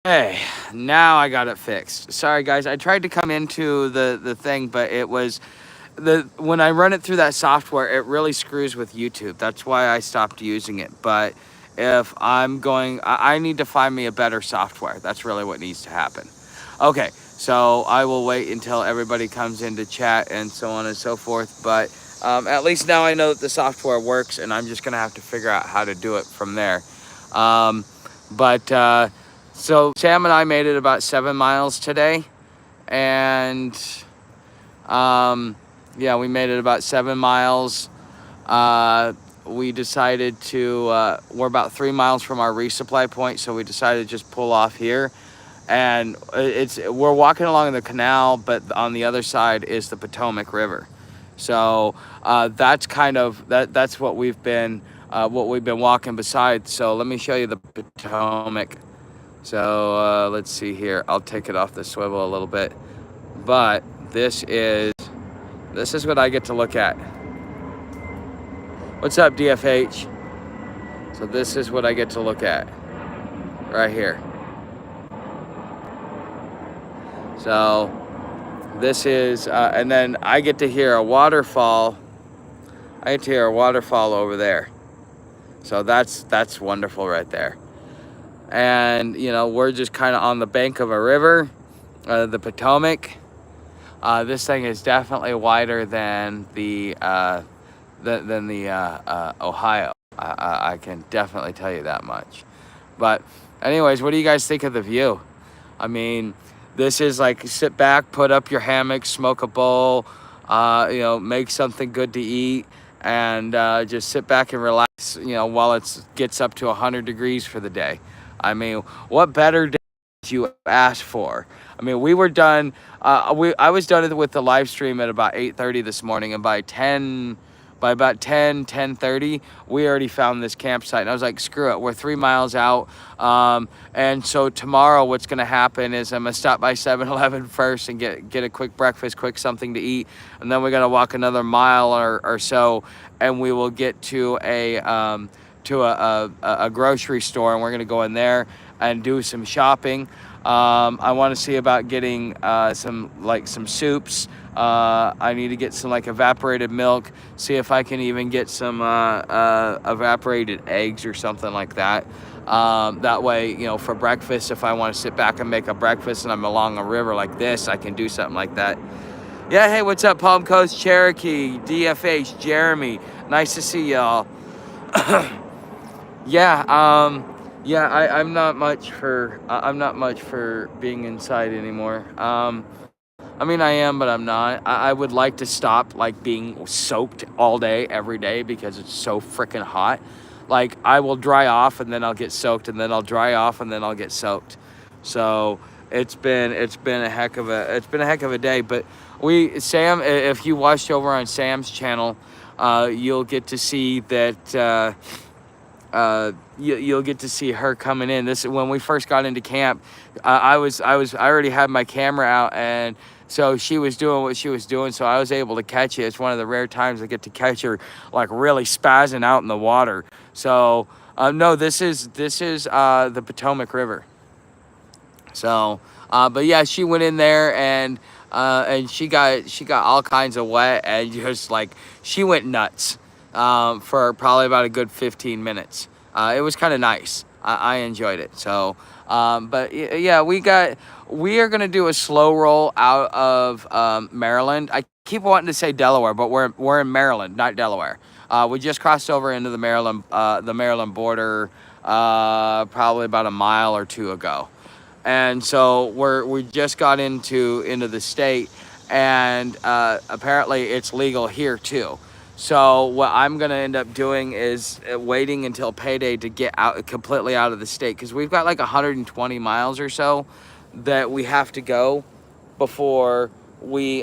Hey, now I got it fixed. Sorry guys, I tried to come into the thing, but it was when I run it through that software, it really screws with YouTube. That's why I stopped using it. But if I'm going, I need to find me a better software. That's really what needs to happen. Okay, so I will wait until everybody comes in to chat and so on and so forth. But at least now I know that the software works, and I'm just gonna have to figure out how to do it from there. Um, but so Sam and I made it about 7 miles today, and um, yeah, we made it about 7 miles. Uh, we decided to, we're about 3 miles from our resupply point, so we decided to just pull off here. And we're walking along the canal, but on the other side is the Potomac River. So that's kind of that's what we've been walking beside. So let me show you the Potomac. So let's see here. I'll take it off the swivel a little bit, but this is what I get to look at. What's up, DFH? So this is what I get to look at right here. So this is, and then I get to hear a waterfall. I get to hear a waterfall over there. So that's wonderful right there. And you know, we're just kind of on the bank of a river, the Potomac. This thing is definitely wider than the Ohio. I can definitely tell you that much. But anyways, what do you guys think of the view? I mean, this is like sit back, put up your hammock, smoke a bowl, make something good to eat, and just sit back and relax, while it gets up to 100 degrees for the day. I mean, what better day did you ask for? I mean, we were done. I was done with the live stream at about 8:30 this morning, and by about 10:30, we already found this campsite. And I was like, screw it, we're 3 miles out. And so tomorrow what's going to happen is I'm going to stop by 7-Eleven first and get a quick breakfast, quick something to eat. And then we're going to walk another mile or so, and we will get to a grocery store, and we're going to go in there and do some shopping. I want to see about getting some soups. I need to get some like evaporated milk, see if I can even get some evaporated eggs or something like that. That way, for breakfast, if I want to sit back and make a breakfast and I'm along a river like this, I can do something like that. Yeah, hey, what's up, Palm Coast, Cherokee, DFH, Jeremy? Nice to see y'all. Yeah, I'm not much for being inside anymore. I mean, I am, but I'm not. I would like to stop like being soaked all day, every day, because it's so freaking hot. Like I will dry off and then I'll get soaked, and then I'll dry off and then I'll get soaked. So it's been a heck of a day. But Sam, if you watched over on Sam's channel, you'll get to see that. You'll get to see her coming in. This when we first got into camp. I already had my camera out, and so she was doing what she was doing, so I was able to catch it. It's one of the rare times I get to catch her like really spazzing out in the water. So no, this is the Potomac River. So but yeah, she went in there, and she got all kinds of wet, and just like she went nuts for probably about a good 15 minutes. It was kind of nice. I enjoyed it. So, but yeah, we are gonna do a slow roll out of Maryland. I keep wanting to say Delaware, but we're in Maryland, not Delaware. We just crossed over into the Maryland border probably about a mile or two ago, and so we just got into the state, and apparently it's legal here too. So what I'm gonna end up doing is waiting until payday to get out completely out of the state, because we've got like 120 miles or so that we have to go before we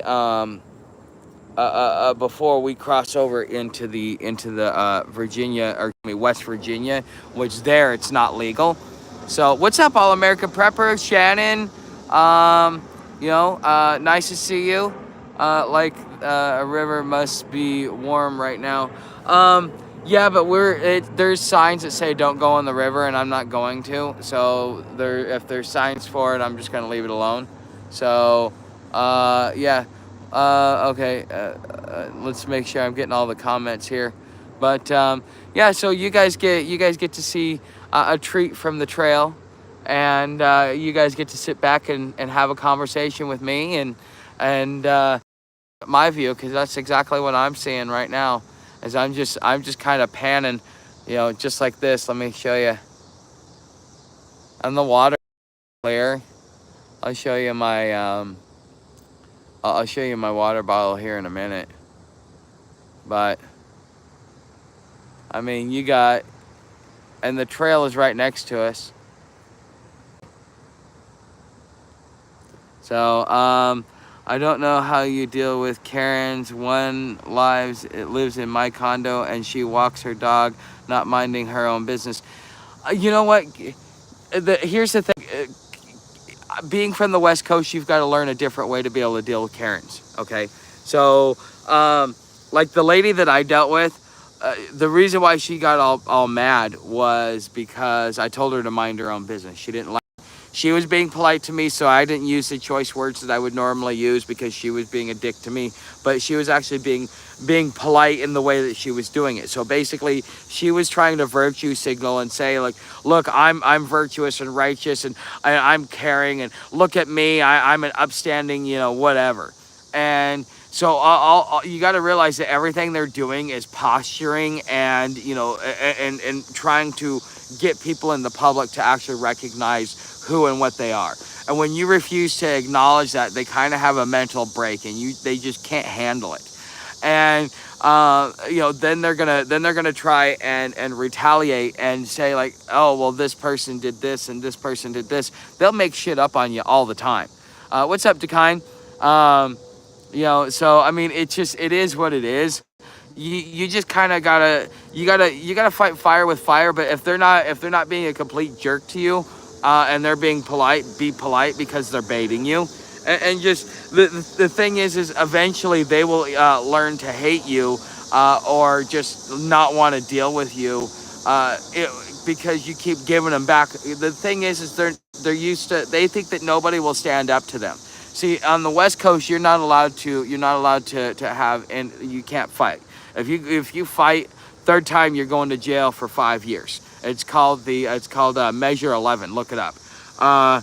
before we cross over into the Virginia, or West Virginia, which there it's not legal. So what's up, All American Prepper, Shannon? Nice to see you. A river must be warm right now. Yeah, but there's signs that say don't go in the river, and I'm not going to. So if there's signs for it, I'm just gonna leave it alone. So, yeah, okay. Let's make sure I'm getting all the comments here. But yeah, so you guys get to see a treat from the trail, and you guys get to sit back and have a conversation with me and my view, because that's exactly what I'm seeing right now. As I'm just kind of panning, just like this. Let me show you. And the water clear. I'll show you my I'll show you my water bottle here in a minute. But I mean, and the trail is right next to us. So I don't know how you deal with Karen's. One lives in my condo, and she walks her dog, not minding her own business. You know what? Here's the thing. Being from the West Coast, you've got to learn a different way to be able to deal with Karens. Okay, so like the lady that I dealt with, the reason why she got all mad was because I told her to mind her own business. She didn't like. She was being polite to me, so I didn't use the choice words that I would normally use because she was being a dick to me. But she was actually being polite in the way that she was doing it. So basically, she was trying to virtue signal and say like, "Look, I'm virtuous and righteous, and I'm caring, and look at me, I'm an upstanding, whatever." And so you got to realize that everything they're doing is posturing and and trying to get people in the public to actually recognize who and what they are. And when you refuse to acknowledge that, they kind of have a mental break, and they just can't handle it. And then they're gonna try and retaliate and say like, oh well, this person did this and this person did this. They'll make shit up on you all the time. What's up, Dakine? So I mean, it is what it is. You just kind of gotta fight fire with fire. But if they're not being a complete jerk to you, and they're being polite, be polite, because they're baiting you. And just the thing is eventually they will learn to hate you, or just not want to deal with you, because you keep giving them back. The thing is they think that nobody will stand up to them. See, on the West Coast, you're not allowed to have, and you can't fight. If you fight, third time you're going to jail for 5 years. It's called Measure 11. Look it up. So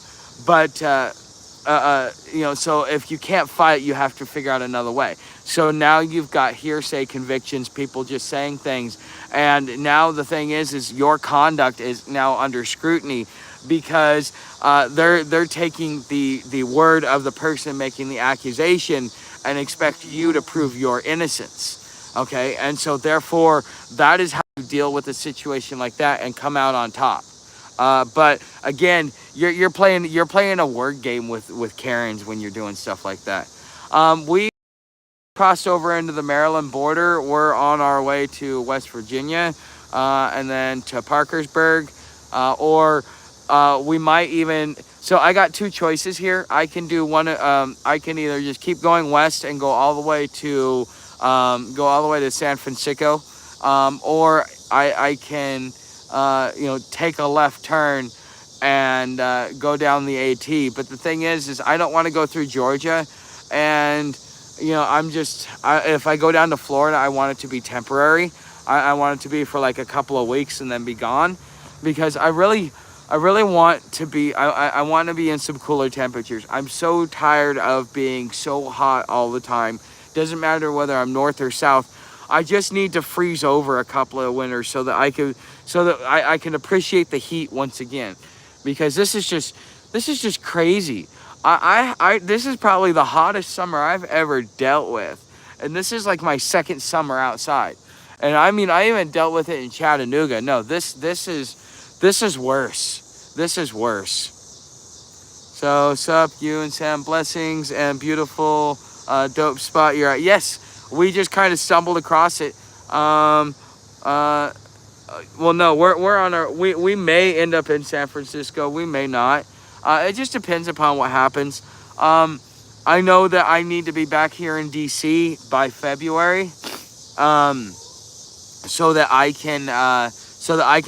if you can't fight, you have to figure out another way. So now you've got hearsay convictions, people just saying things, and now the thing is your conduct is now under scrutiny, because they're taking the word of the person making the accusation and expect you to prove your innocence. Okay, and so therefore that is how you deal with a situation like that and come out on top. But again, you're playing a word game with Karens when you're doing stuff like that. We crossed over into the Maryland border. We're on our way to West Virginia, and then to Parkersburg, or we might even. So I got two choices here. I can do one. I can either just keep going west and go all the way to San Francisco, or I can take a left turn and go down the AT. But the thing is I don't want to go through Georgia, and if I go down to Florida, I want it to be temporary. I want it to be for like a couple of weeks and then be gone, because I really want to be. I want to be in some cooler temperatures. I'm so tired of being so hot all the time. Doesn't matter whether I'm north or south. I just need to freeze over a couple of winters so that I can appreciate the heat once again, because this is just crazy. This is probably the hottest summer I've ever dealt with, and this is like my second summer outside. And I mean, I even dealt with it in Chattanooga. No, this is worse. This is worse. So, sup, you and Sam, blessings and beautiful, dope spot you're at. Yes, we just kind of stumbled across it. Well, no, we're on we may end up in San Francisco. We may not. It just depends upon what happens. I know that I need to be back here in DC by February. so that I can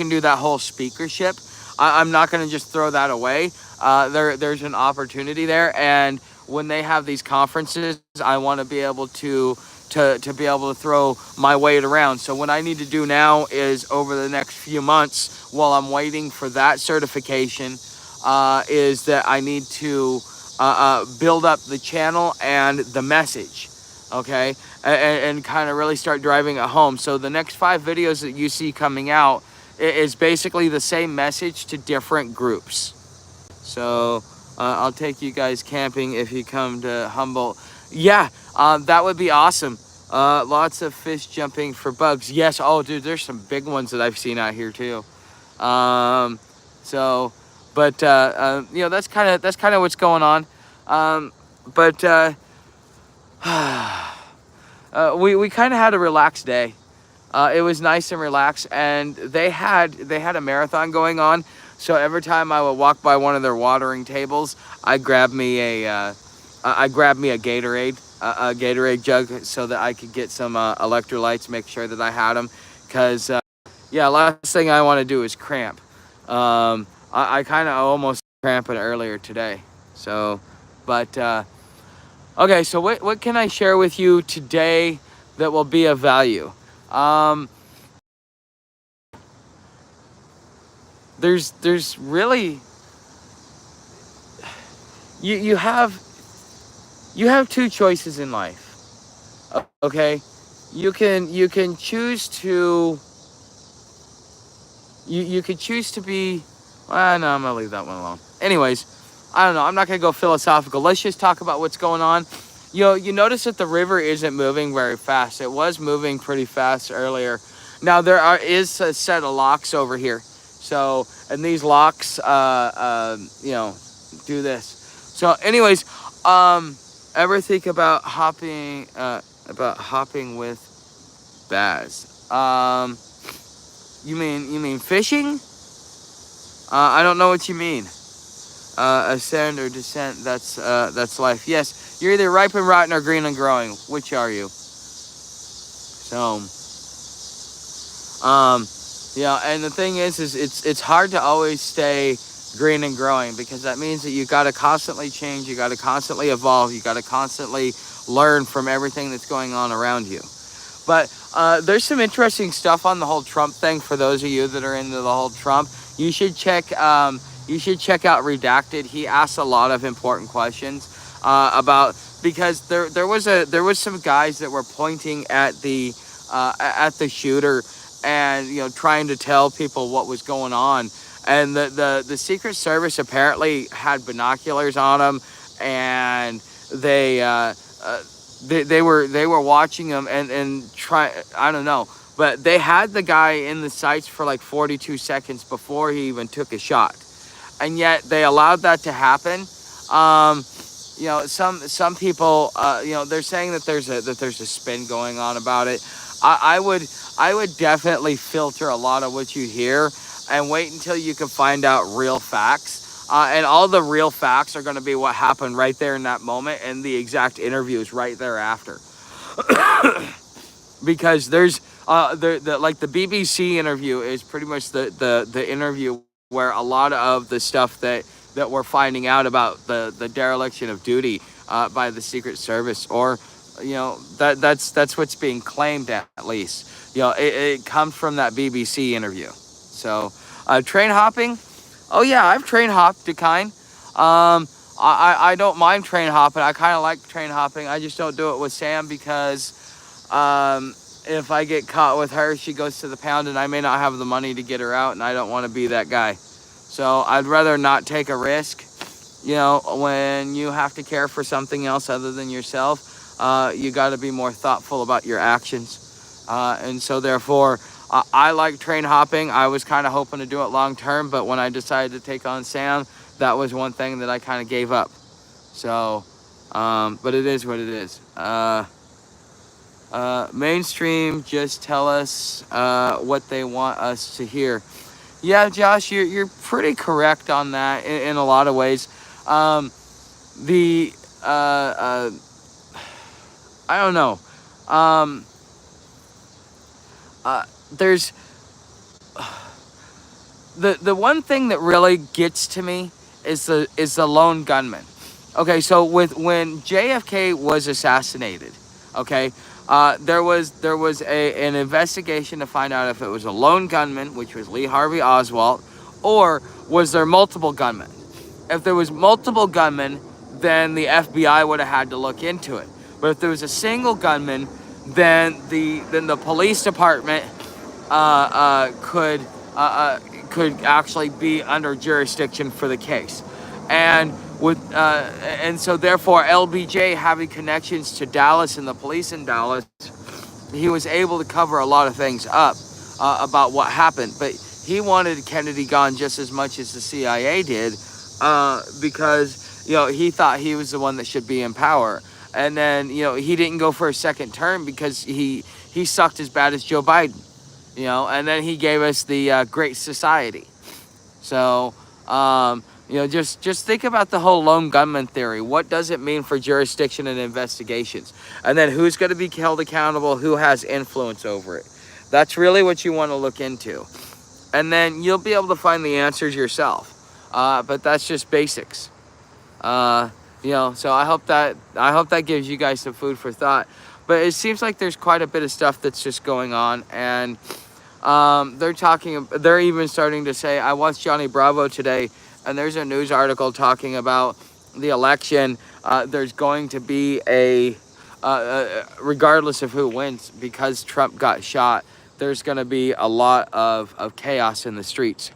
do that whole speakership. I'm not going to just throw that away. There's an opportunity there, and when they have these conferences, I want to be able to be able to throw my weight around. So what I need to do now is, over the next few months, while I'm waiting for that certification, is that I need to build up the channel and the message, okay, and kind of really start driving it home. So the next 5 videos that you see coming out is basically the same message to different groups. So I'll take you guys camping if you come to Humboldt. Yeah, that would be awesome. Lots of fish jumping for bugs. Yes. Oh, dude, there's some big ones that I've seen out here too. So, but you know, that's kind of what's going on. But we kind of had a relaxed day. It was nice and relaxed, and they had a marathon going on. So every time I would walk by one of their watering tables, I grabbed me a Gatorade, a Gatorade jug, so that I could get some electrolytes, make sure that I had them, because yeah, last thing I want to do is cramp. I kind of almost cramping earlier today. So, but okay, so what can I share with you today that will be of value? There's really, you have 2 choices in life. Okay, you can choose to you could choose to be. Well, no, I'm gonna leave that one alone. Anyways, I don't know. I'm not gonna go philosophical. Let's just talk about what's going on. You notice that the river isn't moving very fast. It was moving pretty fast earlier. Now is a set of locks over here. So, and these locks, you know, do this. So, anyways, ever think about hopping with Baz? You mean fishing? I don't know what you mean. Ascend or descent, that's life. Yes, you're either ripe and rotten or green and growing. Which are you? So, yeah, and the thing is it's hard to always stay green and growing, because that means that you got to constantly change, you got to constantly evolve, you got to constantly learn from everything that's going on around you. But there's some interesting stuff on the whole Trump thing. For those of you that are into the whole Trump, you should check out Redacted. He asks a lot of important questions about, because there was some guys that were pointing at the shooter, and trying to tell people what was going on. And the Secret Service apparently had binoculars on them, and they were watching him and try. I don't know, but they had the guy in the sights for like 42 seconds before he even took a shot, and yet they allowed that to happen. Some people, they're saying that there's a spin going on about it. I would definitely filter a lot of what you hear and wait until you can find out real facts. And all the real facts are going to be what happened right there in that moment, and the exact interviews right thereafter. Because there's like the BBC interview is pretty much the interview where a lot of the stuff that we're finding out about the dereliction of duty by the Secret Service, or that's what's being claimed, at least. It comes from that BBC interview. So train hopping. Oh yeah, I've train hopped to kind. I don't mind train hopping. I kind of like train hopping. I just don't do it with Sam, because if I get caught with her, she goes to the pound, and I may not have the money to get her out, and I don't want to be that guy. So I'd rather not take a risk. When you have to care for something else other than yourself, you got to be more thoughtful about your actions. And so therefore, I like train hopping. I was kind of hoping to do it long term, but when I decided to take on Sam, that was one thing that I kind of gave up. So, but it is what it is. Mainstream just tell us what they want us to hear. Yeah, Josh, you're pretty correct on that in a lot of ways. I don't know. there's the one thing that really gets to me is the lone gunman. Okay, so when JFK was assassinated, okay, there was an investigation to find out if it was a lone gunman, which was Lee Harvey Oswald, or was there multiple gunmen. If there was multiple gunmen, then the FBI would have had to look into it. But if there was a single gunman, then the police department could could actually be under jurisdiction for the case, and and so therefore LBJ, having connections to Dallas and the police in Dallas, he was able to cover a lot of things up about what happened. But he wanted Kennedy gone just as much as the CIA did, because he thought he was the one that should be in power. And then he didn't go for a second term because he sucked as bad as Joe Biden. And then he gave us the Great Society. So, just think about the whole lone gunman theory. What does it mean for jurisdiction and investigations? And then who's going to be held accountable? Who has influence over it? That's really what you want to look into. And then you'll be able to find the answers yourself. But that's just basics. So I hope that gives you guys some food for thought. But it seems like there's quite a bit of stuff that's just going on, and they're even starting to say, I watched Johnny Bravo today, and there's a news article talking about the election. There's going to be regardless of who wins, because Trump got shot, there's going to be a lot of chaos in the streets.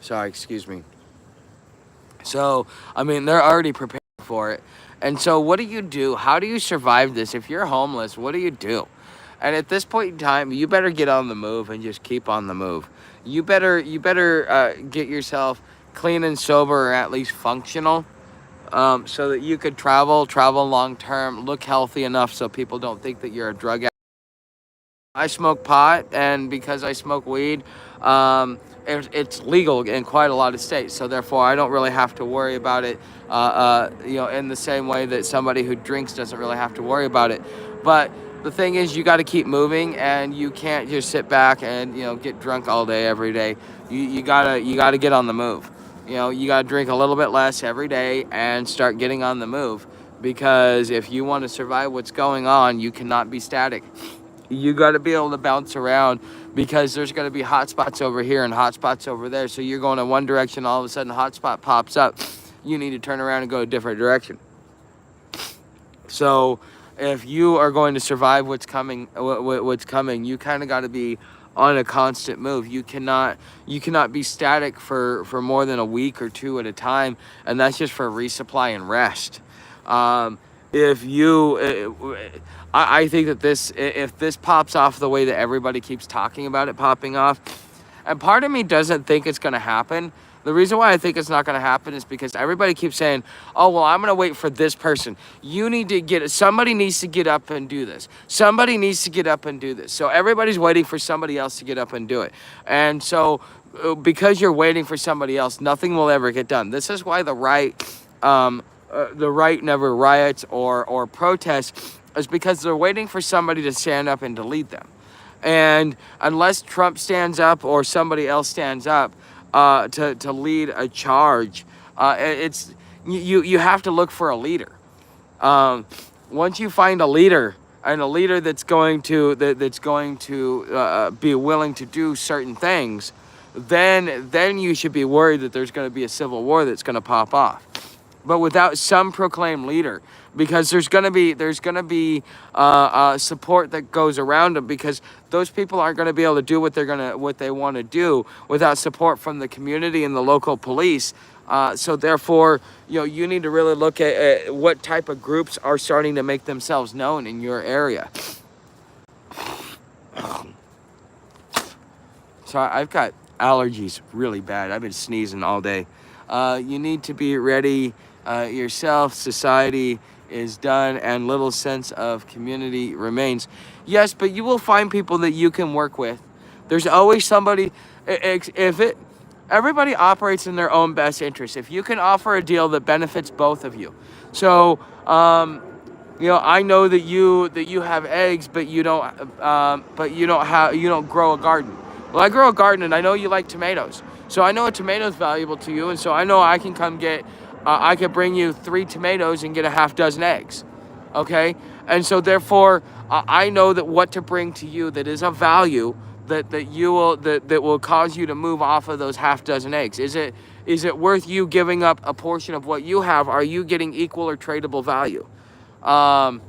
Sorry, excuse me. So, they're already prepared for it. And so what do you do? How do you survive this? If you're homeless, what do you do? And at this point in time, you better get on the move and just keep on the move. You better get yourself clean and sober, or at least functional, so that you could travel long term, look healthy enough so people don't think that you're a drug addict. I smoke pot, and because I smoke weed, it's legal in quite a lot of states. So therefore, I don't really have to worry about it, in the same way that somebody who drinks doesn't really have to worry about it. But the thing is, you got to keep moving, and you can't just sit back and get drunk all day every day. You gotta get on the move. You gotta drink a little bit less every day and start getting on the move, because if you want to survive what's going on, you cannot be static. You got to be able to bounce around, because there's going to be hot spots over here and hot spots over there. So you're going in one direction, all of a sudden a hot spot pops up. You need to turn around and go a different direction. So if you are going to survive what's coming, you kind of got to be on a constant move. You cannot be static for more than a week or two at a time, and that's just for resupply and rest. I think that if this pops off the way that everybody keeps talking about it popping off, and part of me doesn't think it's going to happen. The reason why I think it's not going to happen is because everybody keeps saying, oh, well, I'm going to wait for this person. Somebody needs to get up and do this. Somebody needs to get up and do this. So everybody's waiting for somebody else to get up and do it. And so because you're waiting for somebody else, nothing will ever get done. This is why the right never riots or protests, is because they're waiting for somebody to stand up and to lead them. And unless Trump stands up or somebody else stands up to lead a charge, you have to look for a leader. Once you find a leader, and a leader that's going to be willing to do certain things, then you should be worried that there's going to be a civil war that's going to pop off. But without some proclaimed leader, because there's gonna be support that goes around them, because those people aren't gonna be able to do what they want to do without support from the community and the local police. So therefore, you need to really look at what type of groups are starting to make themselves known in your area. So I've got allergies really bad. I've been sneezing all day. You need to be ready yourself. Society is done, and little sense of community remains. Yes, but you will find people that you can work with. There's always somebody. Everybody operates in their own best interest. If you can offer a deal that benefits both of you, so I know that you have eggs, but you don't grow a garden. Well, I grow a garden, and I know you like tomatoes, so I know a tomato's valuable to you, and so I know I can come get, I could bring you 3 tomatoes and get a half dozen eggs, okay? And so therefore, I know that what to bring to you that is of value, that will cause you to move off of those half dozen eggs. Is it worth you giving up a portion of what you have? Are you getting equal or tradable value? Um,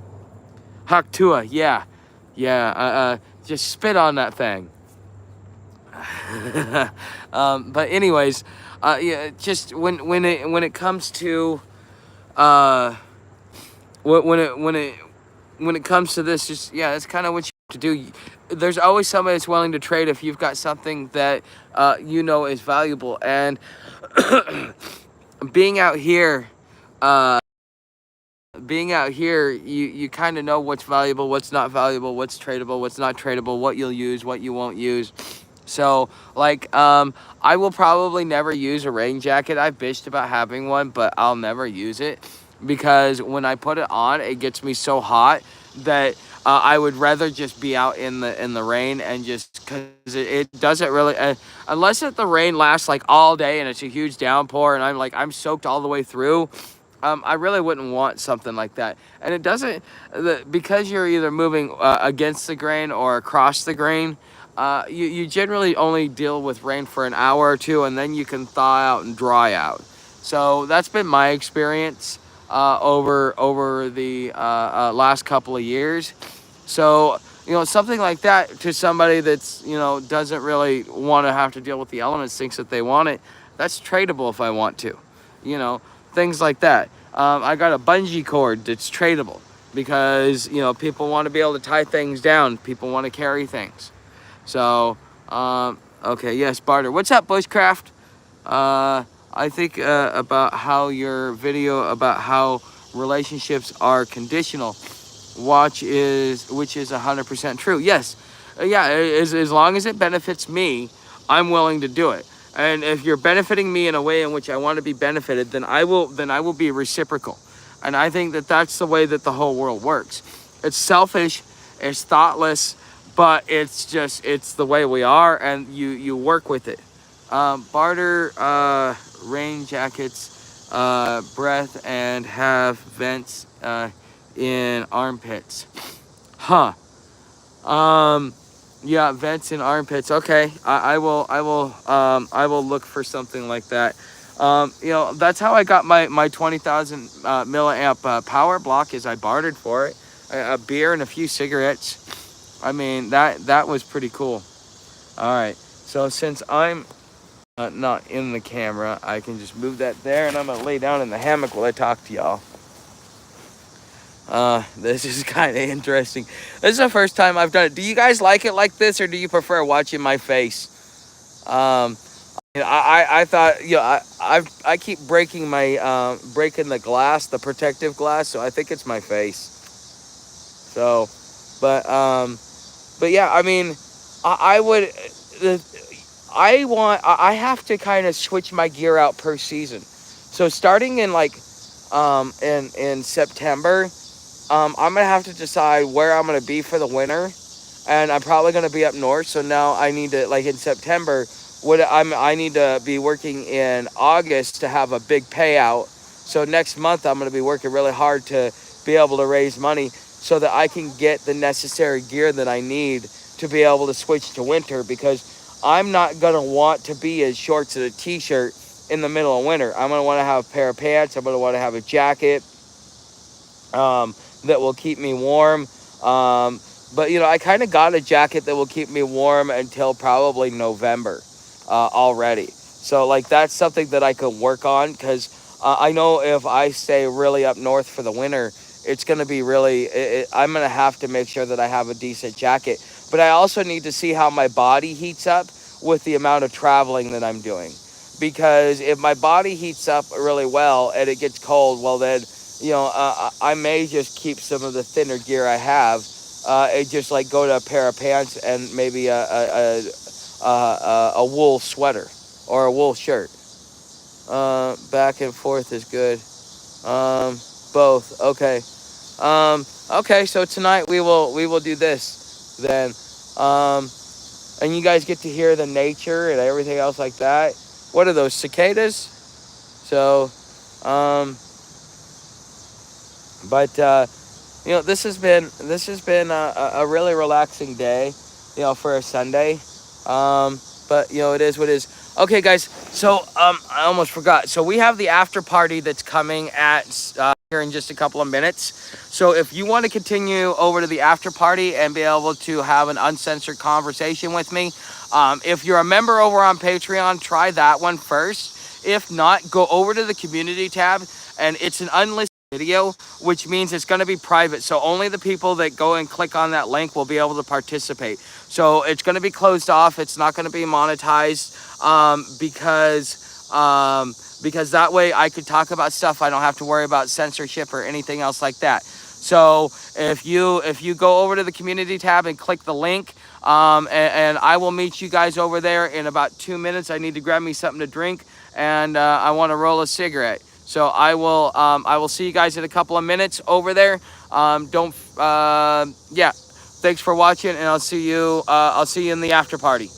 Haktua, yeah, yeah. Just spit on that thing. But anyways, yeah. Just when it comes to uh, when it comes to this, just yeah, that's kind of what you have to do. There's always somebody that's willing to trade if you've got something that is valuable. And being out here, uh, you kind of know what's valuable, what's not valuable, what's tradable, what's not tradable, what you'll use, what you won't use. So, like, I will probably never use a rain jacket. I've bitched about having one, but I'll never use it because when I put it on, it gets me so hot that I would rather just be out in the rain and just because it doesn't really unless the rain lasts like all day and it's a huge downpour and I'm soaked all the way through. I really wouldn't want something like that. And it doesn't, because you're either moving against the grain or across the grain, you generally only deal with rain for an hour or two, and then you can thaw out and dry out. So that's been my experience over the last couple of years. So, something like that to somebody that's, doesn't really want to have to deal with the elements, thinks that they want it, that's tradable if I want to, you know, things like that. I got a bungee cord that's tradable because, people want to be able to tie things down. People want to carry things. So, okay, yes, barter. What's up, Bushcraft? I think about how your video about how relationships are conditional, which is 100% true. Yes, yeah. As long as it benefits me, I'm willing to do it. And if you're benefiting me in a way in which I want to be benefited, then I will be reciprocal. And I think that that's the way that the whole world works. It's selfish, it's thoughtless, but it's the way we are, and you work with it. Barter rain jackets, breath, and have vents in armpits. Huh. Yeah, vents in armpits. Okay, I will look for something like that. That's how I got my 20,000 milliamp power block. Is I bartered for it, a beer and a few cigarettes. I mean that was pretty cool. All right, so since I'm not in the camera, I can just move that there, and I'm gonna lay down in the hammock while I talk to y'all. This is kind of interesting. This is the first time I've done it. Do you guys like it like this, or do you prefer watching my face? I thought, I keep breaking breaking the glass, the protective glass, so I think it's my face. So, but yeah, I mean, I would, I have to kind of switch my gear out per season. So starting in in September, I'm gonna have to decide where I'm gonna be for the winter, and I'm probably gonna be up north. So now I need to, like in September, I need to be working in August to have a big payout. So next month I'm gonna be working really hard to be able to raise money so that I can get the necessary gear that I need to be able to switch to winter, because I'm not gonna want to be in shorts and a t-shirt in the middle of winter. I'm gonna want to have a pair of pants. I'm gonna want to have a jacket that will keep me warm. But I kind of got a jacket that will keep me warm until probably November already. So like that's something that I could work on, because I know if I stay really up north for the winter, it's going to be I'm going to have to make sure that I have a decent jacket. But I also need to see how my body heats up with the amount of traveling that I'm doing. Because if my body heats up really well and it gets cold, well then, I may just keep some of the thinner gear I have, and just like go to a pair of pants and maybe a wool sweater or a wool shirt. Back and forth is good. Both. Okay. Okay, so tonight we will do this then. And you guys get to hear the nature and everything else like that. What are those, cicadas? So, um, but this has been a really relaxing day, for a Sunday. But it is what it is. Okay, guys. So I almost forgot. So we have the after party that's coming at here in just a couple of minutes. So if you want to continue over to the after party and be able to have an uncensored conversation with me, if you're a member over on Patreon, try that one first. If not, go over to the community tab, and it's an unlisted video, which means it's going to be private. So only the people that go and click on that link will be able to participate. So it's going to be closed off. It's not going to be monetized, because that way I could talk about stuff. I don't have to worry about censorship or anything else like that. So if you go over to the community tab and click the link, and I will meet you guys over there in about 2 minutes. I need to grab me something to drink, and I want to roll a cigarette. So I will see you guys in a couple of minutes over there. Yeah. Thanks for watching, and I'll see you in the after party.